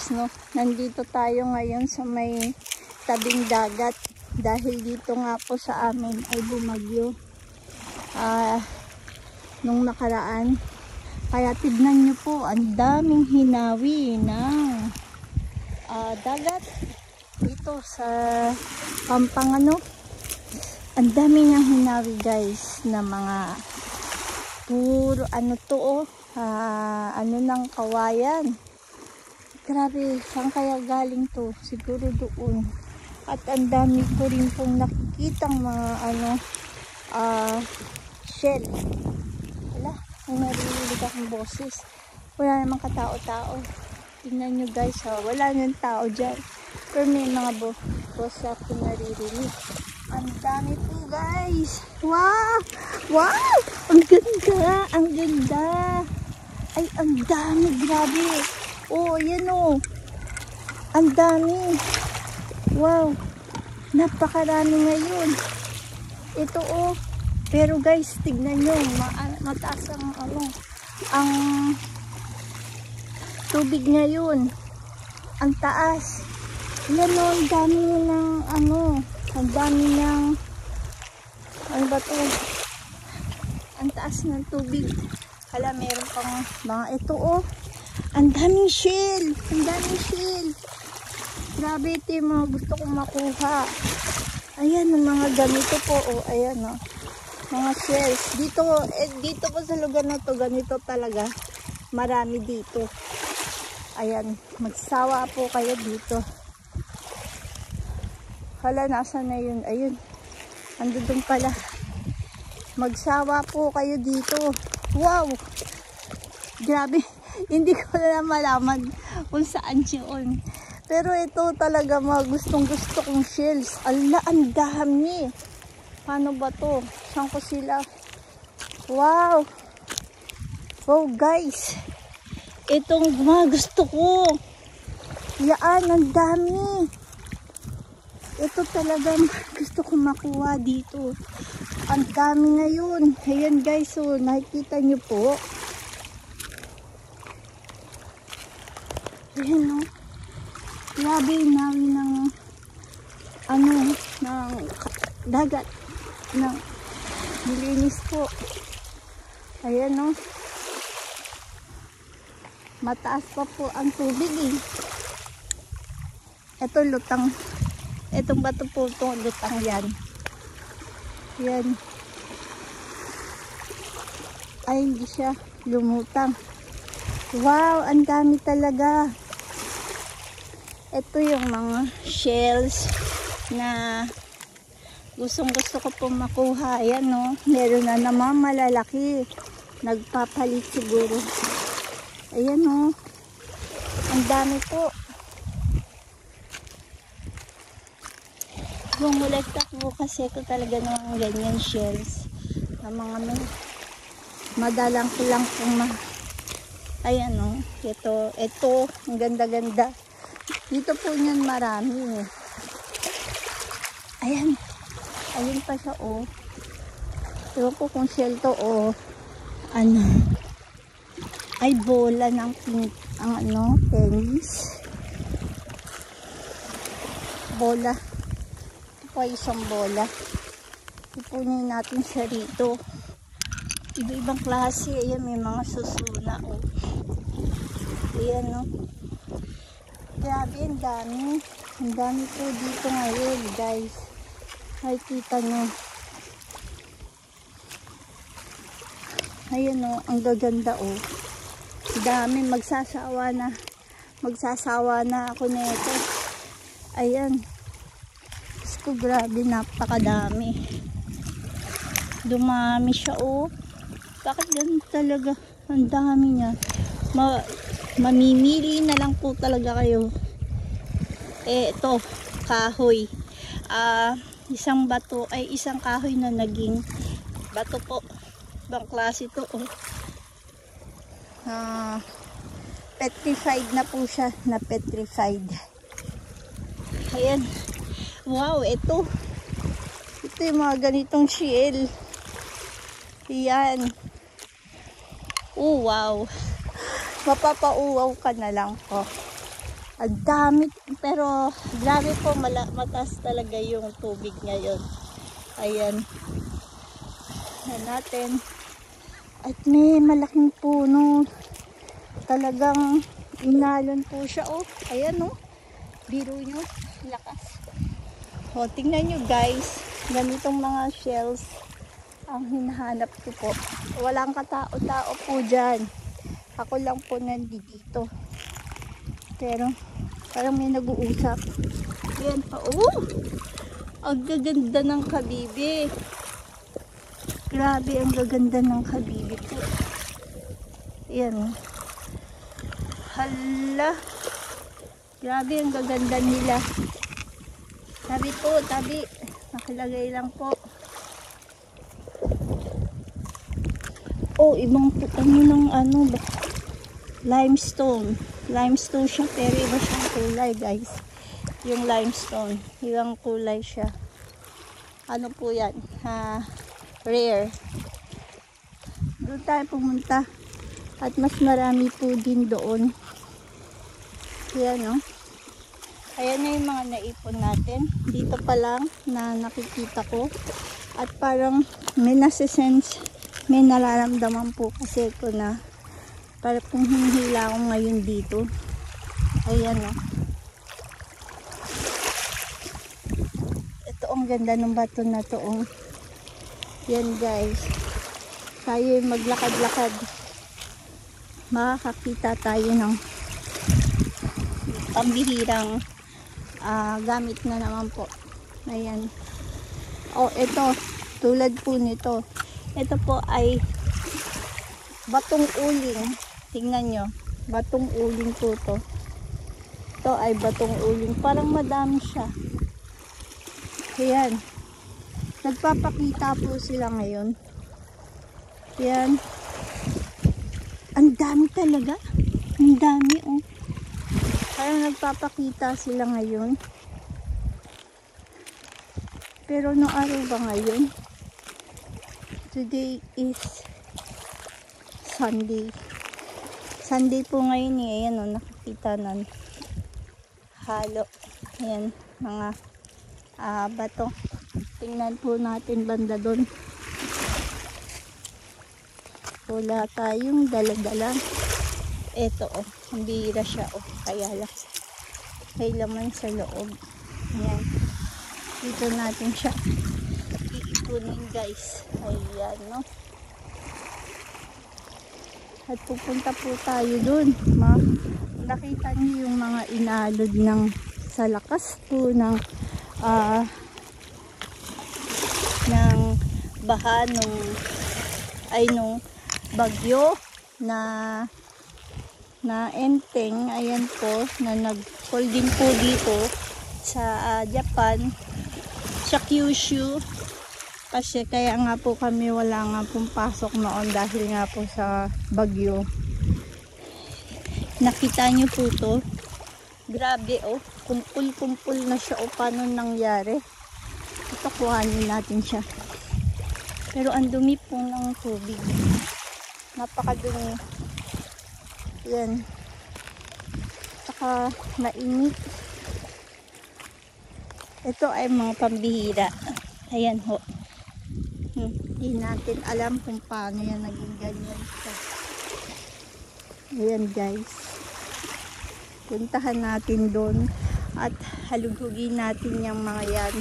guys, no, nandito tayo ngayon sa may tabing dagat dahil dito nga po sa amin ay bumagyo nung nakaraan. Kaya tignan nyo po, ang daming hinawi ng dagat dito sa Pampangano. Ang dami niyang hinawi guys na mga puro ano to ano ng kawayan. Grabe, saan kaya galing to? Siguro doon. At ang dami ko rin pong nakikitang mga shell. Wala, may naririnig akong boses. Wala namang katao-tao. Tingnan nyo guys ha, wala nang tao dyan. Pero may mga boses ako naririnig. Ang dami po guys. Wow! Wow! Ang ganda! Ang ganda! Ay, ang dami. Grabe. Oh, yan oh. Ang dami. Wow. Napakarami ngayon. Ito oh. Pero guys, tignan nyo. Mataas ang tubig ngayon. Ang taas. Yan oh. Ang dami ng ang dami ng ano ba to? Ang taas ng tubig. Hala, meron pang mga ito oh. Ang daming shell. Ang daming shell. Grabe, ito yung mga gusto kong makuha. Ayan, ang mga ganito po. Oh, ayan oh. Mga shells. Dito po sa lugar na to, ganito talaga. Marami dito. Ayan, magsawa po kayo dito. Hala, nasa na yun? Ayun. Andun pala. Magsawa po kayo dito. Wow! Grabe. Hindi ko na malaman kung saan yun. Pero ito talaga mga gustong-gusto kong shells. Ala, ang dami. Paano ba to? Saan ko sila? Wow! Wow guys. Itong mga gusto ko. Yan, ang dami. Ito talaga gusto ko makuha dito. Ang dami ngayon. Ayan guys, so nakikita nyo po. Ayan o. Grabe yung nawi ng ng dagat. Ng nilinis po. Ayan o. Mataas pa po ang tubig eh. Ito lutang. Itong bato po itong lutang yan. Yan. Ay, hindi siya lumutang. Wow, ang dami talaga. Ito yung mga shells na gustong-gusto ko pong makuha. Ayan no, meron na naman malalaki. Nagpapalit siguro. Ayan no. Ang dami po. Bumulagtak po kasi ko talaga ng ganyan shells. Na mga madalang ko lang pong ayan o. Ito. Ang ganda-ganda. Dito po niyan marami. Ayan. Ayun pa siya o. Ewan ko kung shell to o. Ay bola ng pink. Ang tennis. Bola. Ito po isang bola. Ipunin natin siya rito. Iba-ibang klase. Ayan, may mga susuna o. Ayan o. Grabe, ang dami. Ang dami po dito ngayon, guys. Nakikita nyo. Ayan o, ang gaganda o. Dami, magsasawa na ako nito. Ayan. Diyos ko, grabe, napakadami. Dumami siya o. Bakit ganun talaga? Ang dami niya. Mamimili na lang po talaga kayo. Ito, kahoy. Isang bato, ay isang kahoy na naging bato po. Ibang klase ito. Petrified na po siya. Na petrified. Ayan. Wow, ito. Ito yung mga ganitong shell. Ayan. Oh, wow. Mapapauwaw ka na lang po. Ang dami, pero grabe po, mataas talaga yung tubig ngayon. Ayan. Ayan natin. At may malaking puno. Talagang inalon po siya. Oh, ayan oh. Biro nyo. Lakas. O, tingnan nyo guys. Ganitong mga shells ang hinahanap ko po. Walang katao-tao po dyan. Ako lang po nandito. Pero parang may nag-uusap. Yan pa. Oh! Ang gaganda ng kabibi. Grabe, ang gaganda ng kabibi po. Yan. Hala. Grabe, ang gaganda nila. Tabi po, tabi. Nakilagay lang po. Oh, ibang ano ng ano ba? Limestone. Limestone siya, pero iba siyang kulay guys. Yung limestone, ibang kulay siya. Ano po yan? Rare. Doon tayo pumunta. At mas marami po din doon. Yan o. Ayan na yung mga naipon natin. Dito pa lang na nakikita ko. At parang may nasisense, may nararamdaman po kasi ko na para kung hinihila ako ngayon dito. Ayan o. Ito ang ganda ng bato na to. Oh. Yan guys. Tayo maglakad-lakad. Makakakita tayo ng pambihirang gamit na naman po. Ayan. Oh, ito. Tulad po nito. Ito po ay batong uling. Tingnan nyo. Batong uling po to. Ito ay batong uling. Parang madami siya. Ayan. Nagpapakita po sila ngayon. Ayan. Ang dami talaga. Ang dami oh. Parang nagpapakita sila ngayon. Pero no araw ba ngayon? Today is Sunday. Sunday po ngayon eh. Ayan o, nakikita na halo. Ayan, mga bato. Tingnan po natin banda doon. Wala tayong dala-dala. Ito o, ang bihira siya o. Kaya lang. May laman sa loob. Ayan. Dito natin siya iipunin guys. Ayan no. At pupunta po tayo dun. Nakita niyo yung mga inalod ng sa lakas po ng baha nung bagyo na Enteng. Ayan po na nag-fall din po dito sa Japan, sa Kyushu. Kasi kaya nga po kami wala nga pong pasok noon dahil nga po sa bagyo. Nakita nyo po to. Grabe oh. Kumpul-kumpul na siya o paano nangyari. Ito kuhanin natin siya. Pero ang dumi po ng tubig. Napakadumi. Yan. Saka mainit. Ito ay mga pambihira. Ayan ho. Hindi natin alam kung paano yan naging ganyan. Ayan guys. Puntahan natin doon at halugugin natin yung mga yan.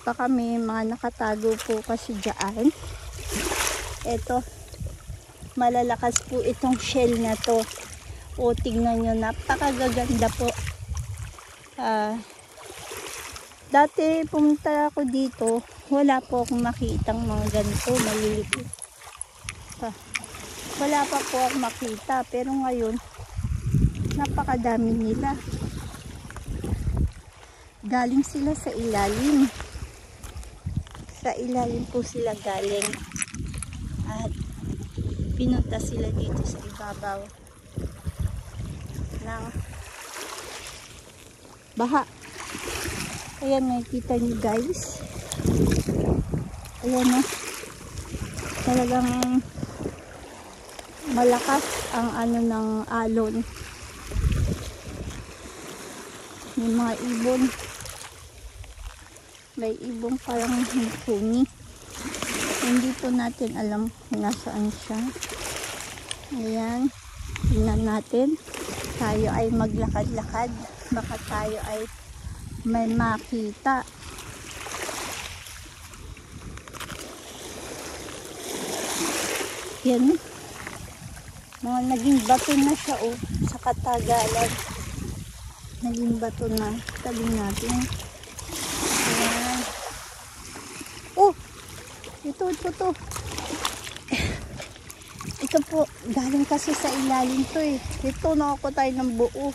Baka may mga nakatago po kasi dyan. Ito. Malalakas po itong shell na to. O tingnan nyo, napakagaganda po. Dati pumunta ako dito, wala po akong makitang mga ganito, maliliit. Wala pa po akong makita, pero ngayon, napakadami nila. Galing sila sa ilalim. Sa ilalim po sila galing. At pinunta sila dito sa ibabaw ng baha. Ayan, nakikita nyo guys. Ayan na. Talagang malakas ang ano ng alon. May mga ibon. May ibon parang huni. Hindi po natin alam kung nasaan siya. Ayan. Tingnan natin. Tayo ay maglakad-lakad. Baka tayo ay may makita. Yan. Mga naging bato na siya sa katagalan. Naging bato na. Taling natin. Ayan. Oh! Ito. Ito po, galing kasi sa ilalim to eh. Ito, nakakuha tayo ng buo.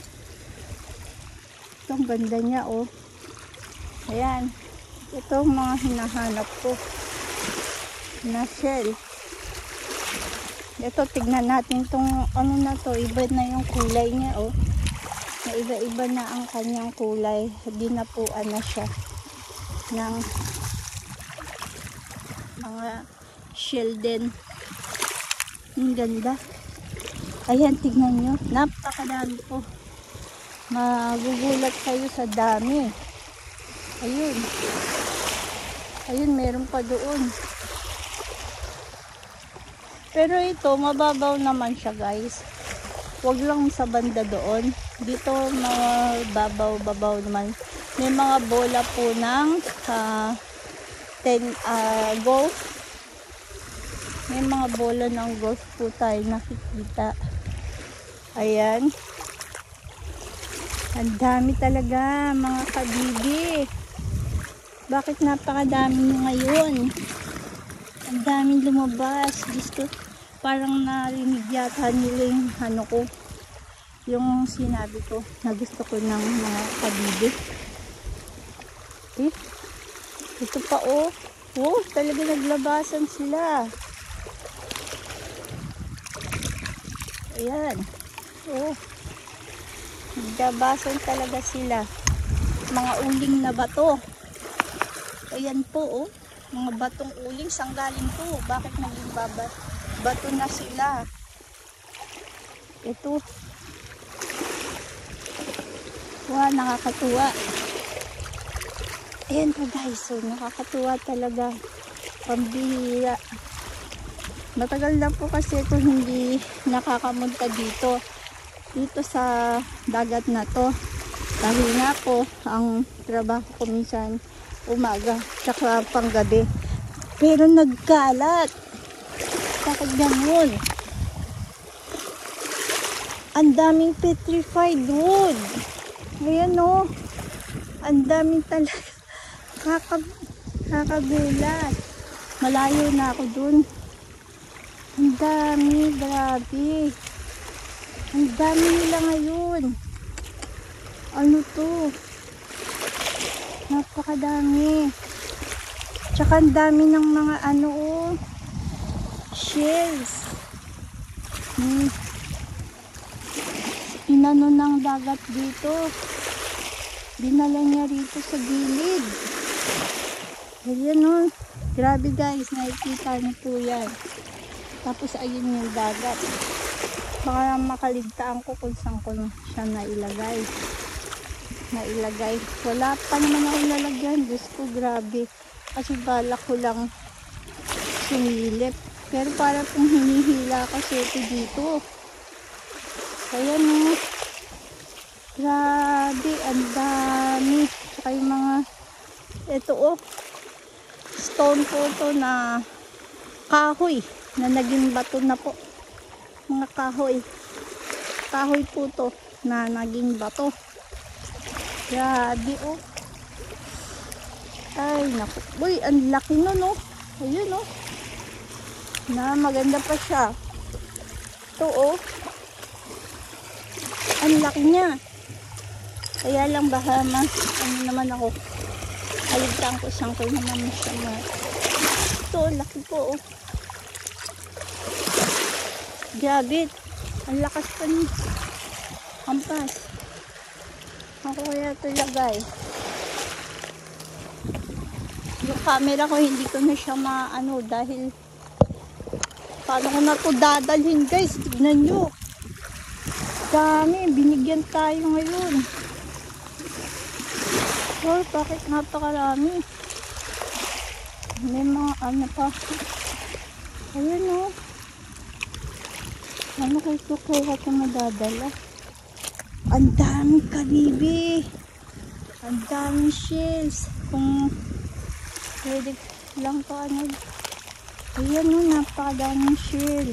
Ito, ang ganda niya oh. Ayan. Ito mga hinahanap ko. Na shell. Ito, tignan natin tong ano na to. Iba na yung kulay niya oh. Na iba-iba na ang kanyang kulay. Dinapuan na siya ng mga shell din. Ang ganda. Ayan, tignan nyo. Napakadami po. Magugulat kayo sa dami. Ayun. Ayun, meron pa doon. Pero ito, mababaw naman siya guys. Huwag lang sa banda doon. Dito, mababaw naman. May mga bola po ng golf. May mga bola ng golf po tayo nakikita. Ayan. Ang dami talaga mga kabibi. Bakit napakadami nyo ngayon? Ang daming lumabas. Gusto, parang narinig yata nila yung ano ko. Yung sinabi ko na gusto ko ng mga kabibi. Eh, ito pa oh. Oh, talaga naglabasan sila. Ayan. Oh. Naglabasan talaga sila. Mga uling na bato. Ayan po oh. Mga batong uling. Saan galing po? Bakit naging bato na sila? Ito. Wow, nakakatuwa. Ayan po guys. So, nakakatuwa talaga. Pambihira. Matagal na po kasi ito hindi nakakamunta dito sa dagat na to. Dahil nga po ang trabaho ko minsan umaga tsaka panggabi. Pero nagkalat. Bakit ganun? Ang daming petrified wood. Ayan o. Ang daming talaga. Kakagulat. Malayo na ako dun. Ang dami, grabe. Ang dami nila ngayon. Ano to? Napakadami. Tsaka ang dami ng mga ano oh. Shells. Inano ng dagat dito. Dinala niya rito sa gilid. Ayan oh. Grabe guys, nakikita niyo po yan. Tapos ayun yung dagat. Baka makaligtaan ko kung saan ko siya nailagay. Wala pa naman ako lalagyan. Diyos ko, grabe. Kasi balak ko lang sumilip. Pero para pong hinihila kasi ito dito. Ayan o. Grabe, ang dami. Saka yung mga ito o. Stone po ito na kahoy. Na naging bato na po. Mga kahoy. Kahoy po to na naging bato. Grabe oh. Ay naku. Uy, ang laki nun oh. Ayun oh. Na maganda pa siya. Ito oh. Ang laki niya. Kaya lang baka ano naman ako. Aligtaan ko siyang ko naman siya na. Ito, laki po oh. Grabe, ang lakas pa niya. Hampas. Ako kaya ito lagay. Yung camera ko hindi ko na siya maano dahil paano ko na ito dadalhin guys. Tignan nyo. Dami, binigyan tayo ngayon. Wow, bakit napakarami? May mga ano pa. Ayan o. Ano kayo kukuha ko madadala? Ang daming karibi. Ang daming shells. Kung pwede lang to ano. Ayan o, napakadaming shell.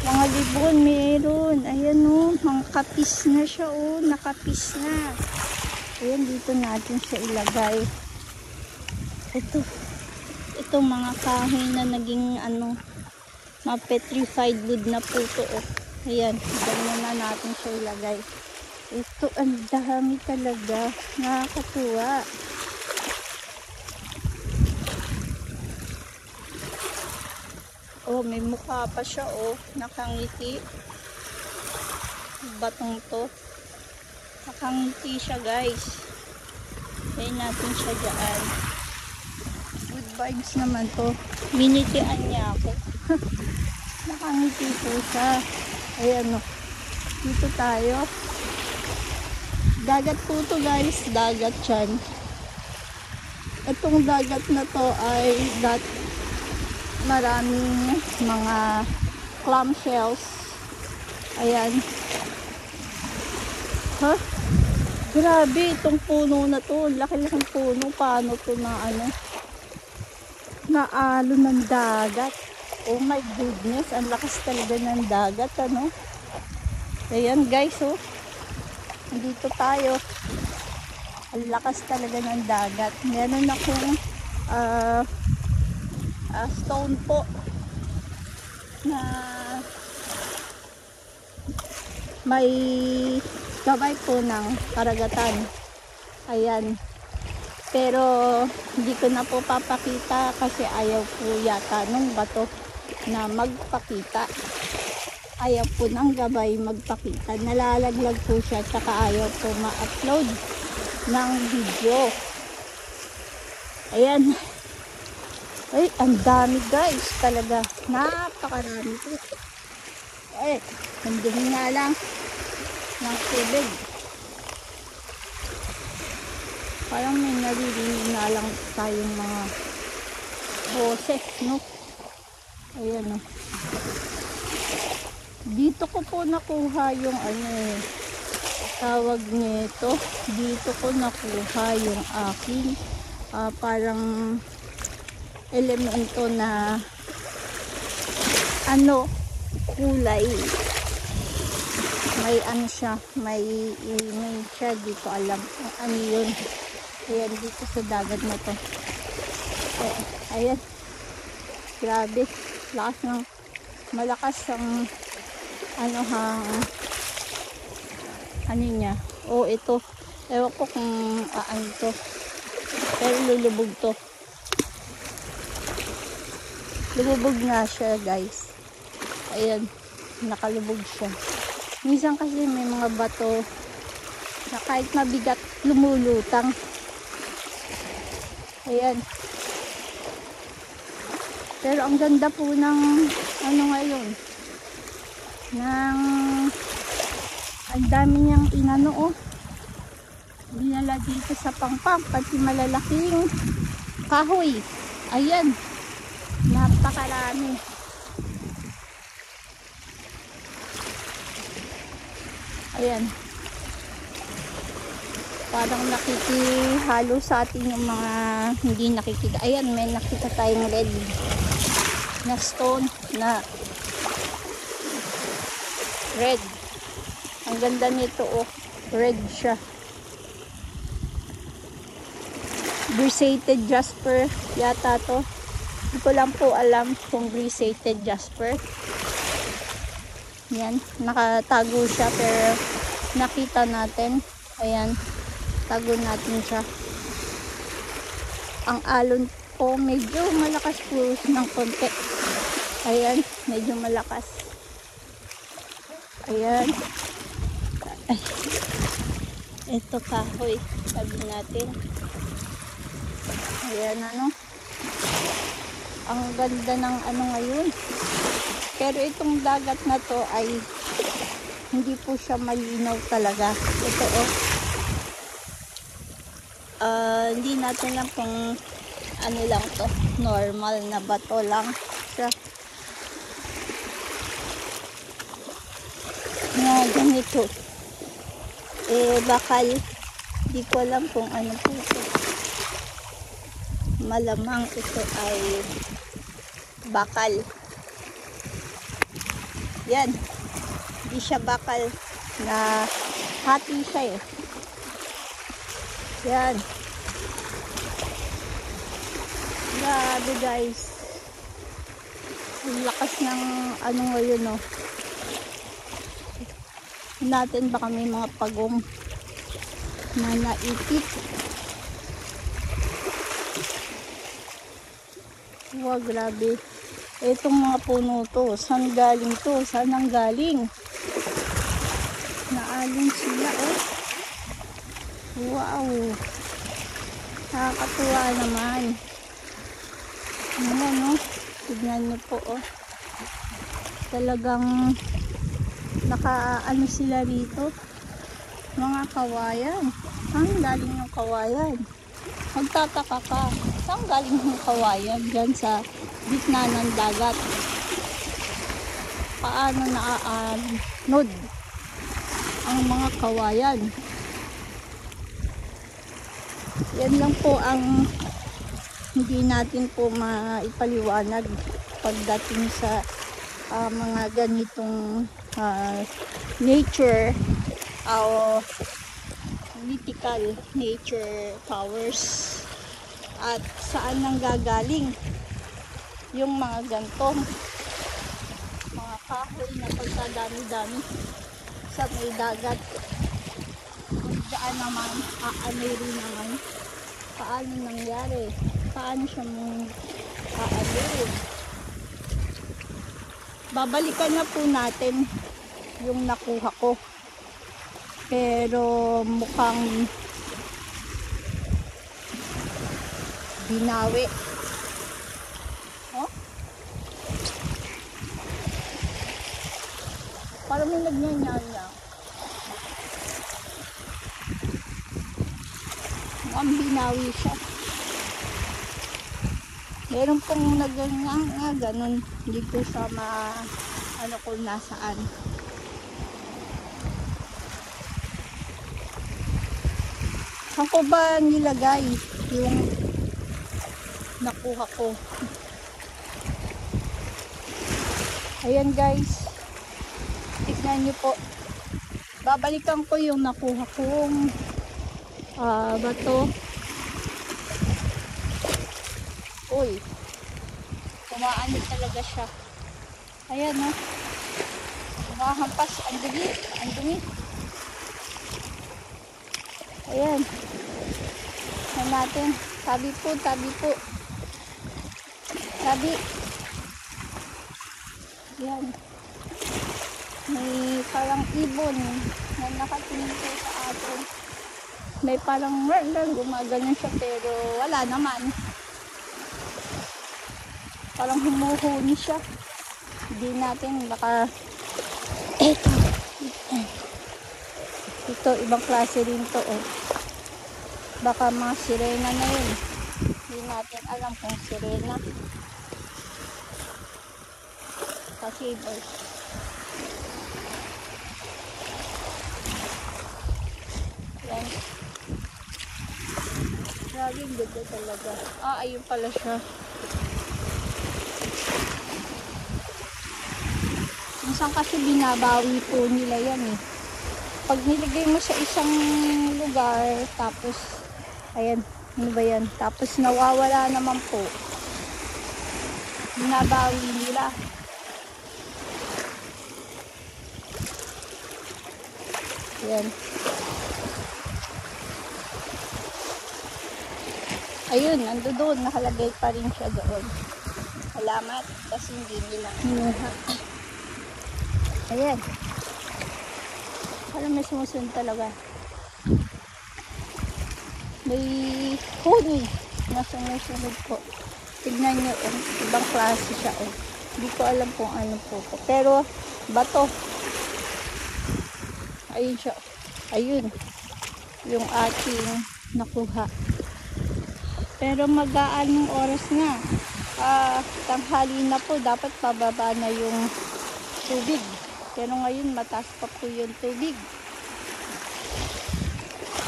Mga libon meron. Ayan o, mga kapis na siya o. Nakapis na. Ayan, dito natin siya ilagay. Ito mga kahoy na naging ano, mga petrified wood na po ito o. Ayan, ganyan na natin siya ilagay. Ito, ang dami talaga. Nakakatuwa. Oh, may mukha pa siya oh, nakangiti. Batong to. Nakangiti siya, guys. Kaya natin siya dyan. Good vibes naman to. Minitian niya ako. Nakangiti po siya. Ayan oh. Dito tayo. Dagat po to, guys. Dagat yan. Itong dagat na to ay maraming mga clamshells. Ayan. Ha? Grabe, itong puno na to. Laki-laking puno. Paano to na ano? Naalo ng dagat. Oh my goodness. Ang lakas talaga ng dagat, ano? Ayan, guys, oh. Dito tayo. Ang lakas talaga ng dagat. Meron akong stone po na may gabay po ng karagatan. Ayan. Pero hindi ko na po papakita kasi ayaw po yata nung bato na magpakita. Ayaw po ng gabay magpakita. Nalalaglag po siya tsaka ayaw po ma-upload ng video. Ayan. Ay, ang dami, guys. Talaga. Napakarami po. Ay, ang dumi nga lang ng tubig. Parang may naririnig na lang tayong mga boses, no? Ayan, no? Dito ko po nakuha yung ano tawag nito. Dito ko nakuha yung aking parang elemento na ano kulay. May ano siya, may siya, di ko alam kung ano yun. Ayan, dito sa dagat na to. Ayan, grabe, lakas ng malakas ang ano ano niya. Oh, ito, ewan ko kung ano to, pero lulubog to. Lumubog na siya, guys. Ayan, nakalubog siya. Minsan kasi may mga bato na kahit mabigat lumulutang. Ayan. Pero ang ganda po ng ano ngayon, ng ang dami niyang inano oh. Dinala dito sa Pangpang, pati malalaking kahoy. Ayan. Napakarami. Ayan. Parang nakikihalo sa atin yung mga hindi nakikita. Ayan, may nakita tayong red na stone na red. Ang ganda nito oh. Red siya. Brisated jasper yata to. Hindi ko lang po alam kung brisated jasper. Yan, nakatago siya pero nakita natin. Ayan, tago natin siya. Ang alon po medyo malakas po ng konti. Ayan, medyo malakas. Ayan. Ay. Ito kahoy, sabi natin. Ayan, ano. Ang ganda ng ano ngayon. Pero itong dagat na to ay hindi po siya malinaw talaga. Ito oh. Hindi natin lang kung ano lang to, normal na bato lang siya na ganito. Bakal, di ko alam kung ano po ito. Malamang ito ay bakal. Yan, di siya bakal, na hati siya eh. Yan. Grabe guys. Ang lakas ng ano ngayon, no. Natin baka may mga pagong na naipit. Wow, grabe. Itong mga puno to, saan galing to? Saan ang galing? Naalin sila, oh. Wow. Nakakatuwa naman. Ayan, no? Tignan nyo po, oh. Talagang naka-ano sila rito. Mga kawayan. Saan galing yung kawayan? Magtataka ka. Saan galing yung kawayan? Diyan sa gitna ng dagat. Paano naaanod ang mga kawayan? Yan lang po ang hindi natin po maipaliwanag pagdating sa mga ganitong nature o mythical nature powers, at saan nang gagaling yung mga gantong mga kahoy na pagkadami-dami sa may dagat. Diyan naman aaniri naman. Paano nangyari? Paano siya mong aaniri? Babalikan na po natin yung nakuha ko, pero mukhang binawi. Oh? Parang may nagnyanyan-nya. Mukhang binawi siya. Meron pong naganyan, ganun. Hindi ko sa ano kung nasaan. Saan ko ba nilagay yung nakuha ko? Ayan guys, tignan nyo po. Babalikan ko yung nakuha kong bato. Uy, kumaano talaga siya. Ayan, no? Kumahampas. Ang dumi. Ang dumi. Ayan. Ayan natin. Tabi po, tabi po. Tabi. Ayan. May parang ibon na nakatingin po sa atin. May parang gumagano siya, pero wala naman. Parang humuhuni siya. Hindi natin baka ito ibang klase rin to, oh. Baka mga sirena na yun. Hindi natin alam kung sirena. Kasi yan. Grabe, ganda talaga. Ayun pala siya. Minsan kasi binabawi po nila yan eh. Pag nilagay mo sa isang lugar, tapos, ayan, ano ba yan? Tapos nawawala naman po. Binabawi nila. Ayan. Ayun, nando doon. Nakalagay pa rin siya doon. Salamat kasi hindi nila hinuha. Ayan. Parang may sumusunod talaga. May huni na sumusunod po. Tignan nyo, ibang klase siya. Hindi ko alam kung ano po. Pero, bato. Ayun siya. Ayun. Yung ating nakuha. Pero mag-aanong oras na. Tanghali na po, dapat pababa na yung tubig. Pero ngayon mataas pa po yung tubig.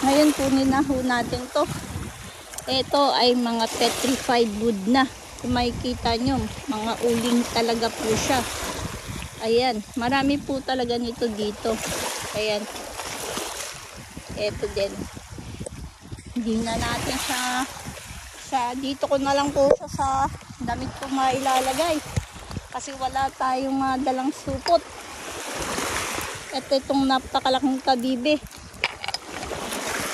Ngayon kunin na ho natin to. Ito ay mga petrified wood na. Kung makikita nyo, mga uling talaga po siya. Ayan, marami po talaga nito dito. Ayan. Ito din. Hindi na natin siya dito ko na lang po siya sa damit ko mailalagay. Kasi wala tayong dalang supot. At itong napakalaking kabibe.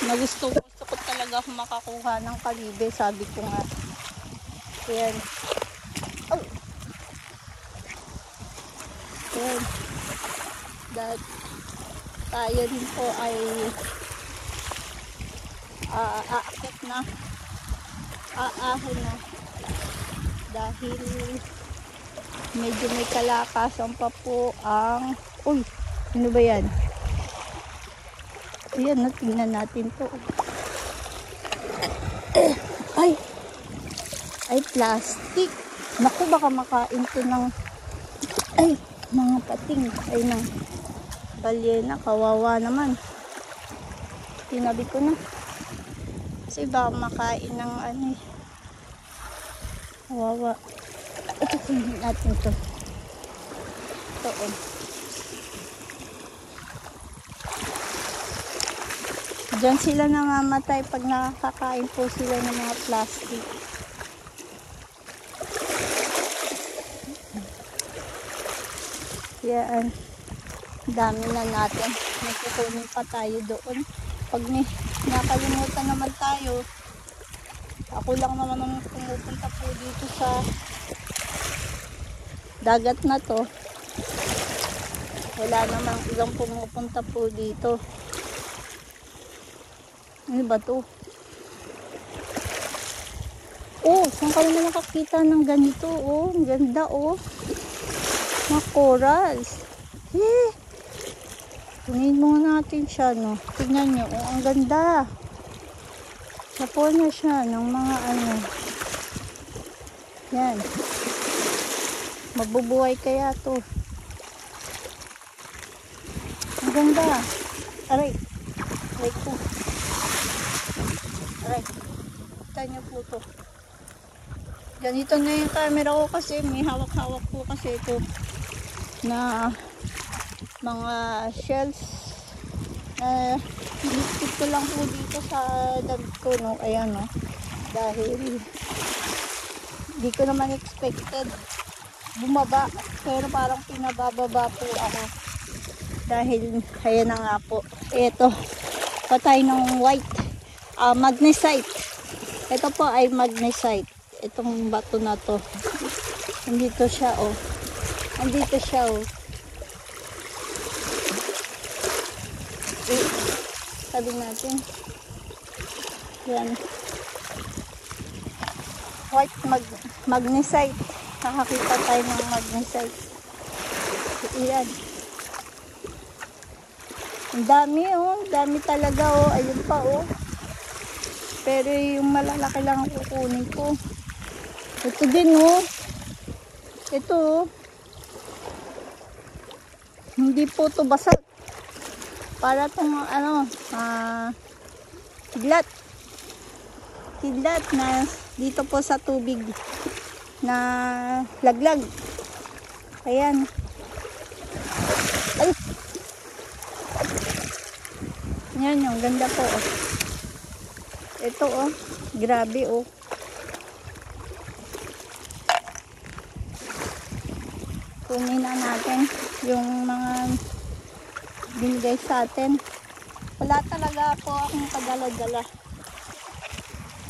Na gusto ko talaga makakuha ng kabibe. Sabi ko nga. Ayan. Oh. Ayan. That tayo rin po ay aakit na. Aahon na. Dahil medyo may kalakasan pa po ang... Uy! Ano ba yan? Ayan, tingnan natin to. Ay! Ay, plastic. Naku, baka makain to ng... Ay! Mga pating. Ay, ng balyena. Kawawa naman. Tinabi ko na. Kasi baka makain ng ano eh. Kawawa. Ito, kunin natin to. Ito oh. Diyan sila namamatay pag nakakain po sila ng mga plastic. Yan. Dami na natin. May kukunin pa tayo doon. Pag nakalimutan naman tayo, ako lang naman ang pumupunta po dito sa dagat na to. Wala namang ibang pumupunta po dito. Ano ba to? Oh, saan ka naman nakakita ng ganito? Oh, ang ganda oh. Mga corals. Eh, kunin mo natin siya, no? Tingnan nyo, oh, ang ganda. Napo na siya ng mga ano. Yan. Mabubuhay kaya to. Ang ganda. Aray. Aray ko. Aray. Kita niyo po to. Ganito na yung camera ko kasi may hawak-hawak po kasi ito na mga shells. Biskit ko lang po dito sa damit ko, no? Ayan, no? Dahil di ko naman expected bumaba, pero parang pinabababa po ako dahil ayan na nga po. Ito, patay ng white magnesite. Ito po ay magnesite. Itong bato na to, andito siya oh, andito siya oh. Sabi natin yan, white magnesite. Nakakita tayo ng magnesite. Ayan, ang dami oh, ang dami talaga oh. Ayun pa oh, pero yung malalaki lang ang kukunin ko. Ito din oh, ito oh, hindi po ito basag. Para itong ano, kidlat na dito po sa tubig na laglag. Ayan. Ay. Yan yung ganda po oh. Ito oh, grabe oh. Kunin na natin yung mga binigay sa atin. Wala talaga po akong kadala-dala.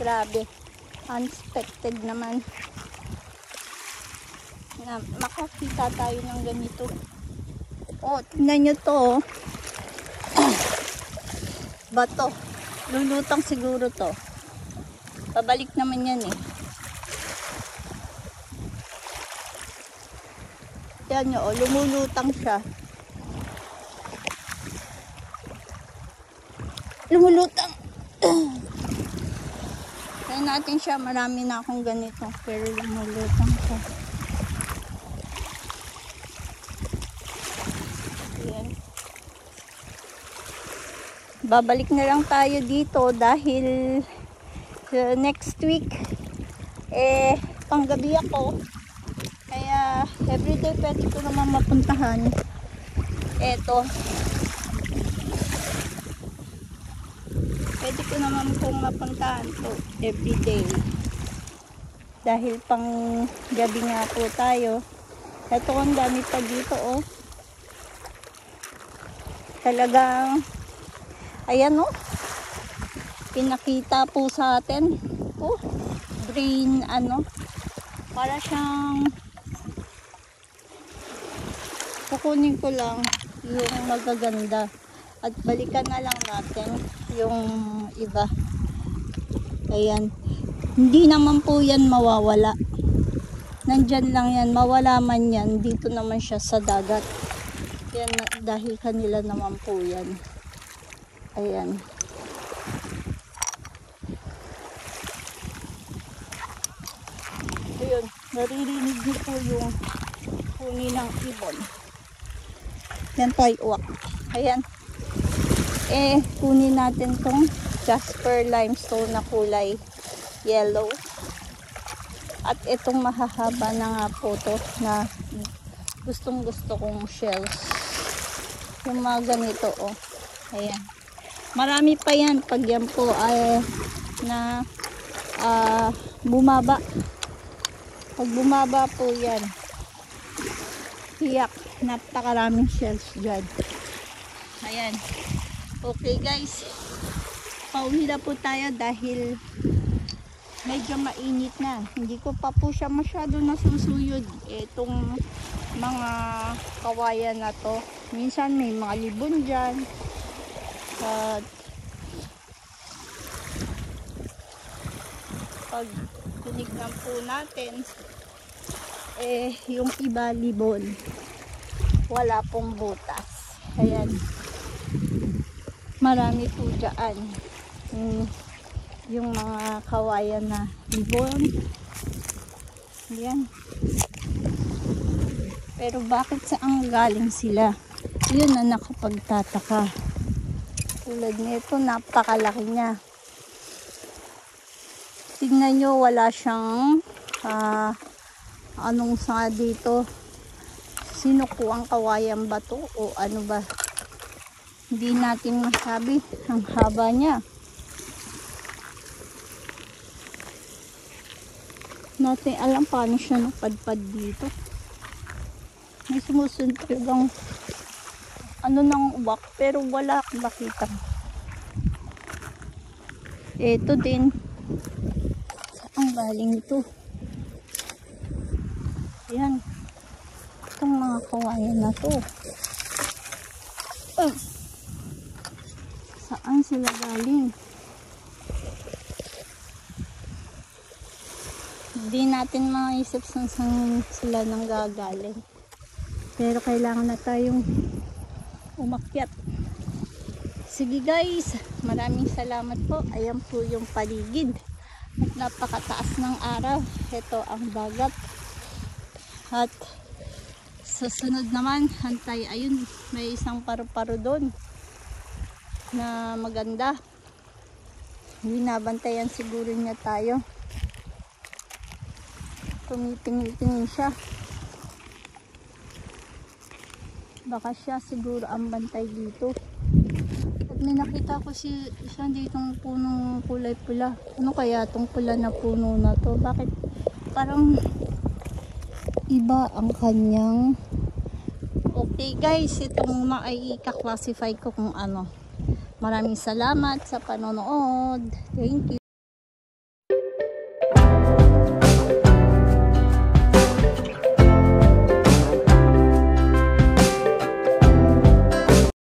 Grabe. Unexpected naman na makakita tayo ng ganito. Oh, tingnan nyo to. Bato. Lulutang siguro to. Pabalik naman yan eh. Yan nyo, oh, lumulutang siya. Lumulutang. Try natin siya. Marami na akong ganito. Pero lumulutang ko. Ayan. Babalik na lang tayo dito dahil next week panggabi ako. Kaya everyday pwede ko naman mapuntahan. Eto. Pwede ko naman pong mapuntahan to everyday. Dahil pang gabi nga po tayo. Ito ang dami pa dito oh. Talagang ayan oh. Pinakita po sa atin. Oh, green ano. Para siyang kukunin ko lang yung magaganda. At balikan na lang natin yung iba. Ayan. Hindi naman po yan mawawala. Nandyan lang yan. Mawala man yan. Dito naman siya sa dagat. Yan, dahil kanila naman po yan. Ayan. Ayun. Naririnig niyo po yung huni ng ibon. Yan po ay uwak. Ayan. Kunin natin tong Jasper limestone na kulay yellow. At itong mahahaba na nga po to na gustong gusto kong shells. Yung mga ganito oh. Ayan. Marami pa yan pag yan po ay bumaba. Pag bumaba po yan. Tiyak. Napakaraming shells dyan. Ayan. Okay guys, pauwi na po tayo dahil medyo mainit na. Hindi ko pa po siya masyado nasusuyod. Itong mga kawayan na to. Minsan may mga libon dyan. At pag tinignan po natin, yung iba libon. Wala pong butas. Ayan. Marami po dyan yung mga kawayan na ibon. Yan. Pero bakit saan galing sila? Yun na nakapagtataka. Tulad nito, napakalaki niya. Tignan nyo, wala siyang anong sanga dito. Sinukuang kawayan ba to o ano ba? Hindi natin masabi. Ang haba niya. Natin alam paano siya napadpad dito. May sumusunod talagang ano ng uwak. Pero wala akong makita. Ito din. Saan galing ito? Ayan. Itong mga kawayan na to. Saan sila galing? Hindi natin maisip saan sila nang gagaling. Pero kailangan na tayong umakyat. Sige guys, maraming salamat po. Ayan po yung paligid. At napakataas ng araw. Ito ang dagat. At sa sunod naman, hantay. Ayun, may isang paru-paro doon na maganda. Binabantayan siguro niya tayo. Tumitingin siya. Baka siya siguro ang bantay dito. At may nakita ko siya ditong punong kulay pula. Ano kaya itong pula na puno na to? Bakit parang iba ang kanyang. Okay guys, itong ay i-classify ko kung ano. Maraming salamat sa panonood. Thank you.